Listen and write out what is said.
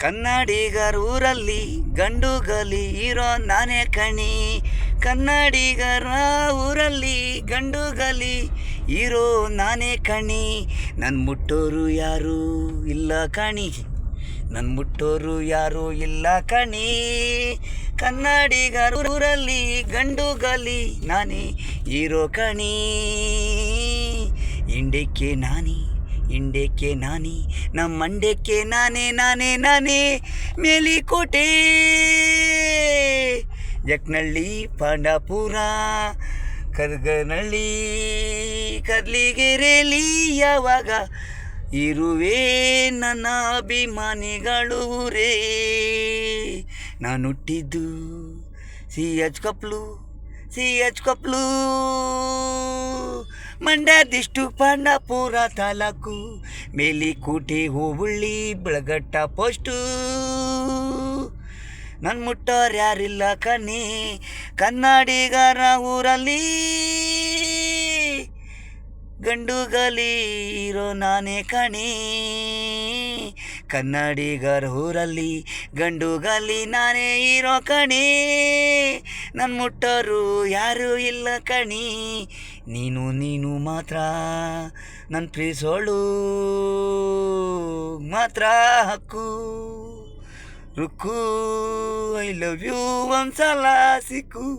ಕನ್ನಡಿಗರ ಊರಲ್ಲಿ ಗಂಡುಗಲಿ ಇರೋ ನಾನೇ ಕಣಿ. ಕನ್ನಡಿಗರ ಊರಲ್ಲಿ ಗಂಡುಗಲಿ ಇರೋ ನಾನೇ ಕಣಿ. ನನ್ನ ಮುಟ್ಟೋರು ಯಾರೂ ಇಲ್ಲ ಕಣಿ, ನನ್ನ ಮುಟ್ಟೋರು ಯಾರೂ ಇಲ್ಲ ಕಣಿ. ಕನ್ನಡಿಗರ ಊರಲ್ಲಿ ಗಂಡುಗಲಿ ನಾನೇ ಇರೋ ಕಣಿ. ಇಂಡಿಕೆ ನಾನಿ, ಇಂಡಕ್ಕೆ ನಾನಿ, ನಮ್ಮ ಮಂಡ್ಯಕ್ಕೆ ನಾನೇ ನಾನೇ ನಾನೇ. ಮೇಲಿಕೋಟೆ, ಜಕ್ನಳ್ಳಿ, ಪಾಂಡಾಪುರ, ಕರ್ಗನಹಳ್ಳಿ, ಕರ್ಲಿಗೆರೆಯಲ್ಲಿ ಯಾವಾಗ ಇರುವೆ ನನ್ನ ಅಭಿಮಾನಿಗಳೂರೇ. ನಾನು ಹುಟ್ಟಿದ್ದು CH ಕೊಪ್ಲು, ಮಂಡ್ಯದಿಷ್ಟು ಪಾಂಡಾಪುರ ತಾಲೂಕು, ಮೇಲಿಕೋಟೆ ಹೋಬಳಿ, ಬೆಳಗಟ್ಟ ಪೋಸ್ಟು. ನನ್ನ ಮುಟ್ಟೋರು ಯಾರಿಲ್ಲ ಕಣಿ, ಕನ್ನಡಿಗರ ಊರಲ್ಲಿ ಗಂಡುಗಲಿ ಇರೋ ನಾನೇ ಕಣಿ. ಕನ್ನಡಿಗರ ಊರಲ್ಲಿ ಗಂಡುಗಲಿ ನಾನೇ ಇರೋ ಕಣಿ. ನನ್ನ ಮುಟ್ಟೋರು ಯಾರೂ ಇಲ್ಲ ಕಣಿ. ನೀನು ಮಾತ್ರ ನನ್ನ ಪ್ರೀಸೋಳು ಮಾತ್ರ ಹಕ್ಕು. ರುಕ್ಕು, ಐ ಲವ್ ಯು ಒಂದ್ಸಲ ಸಿಕ್ಕು.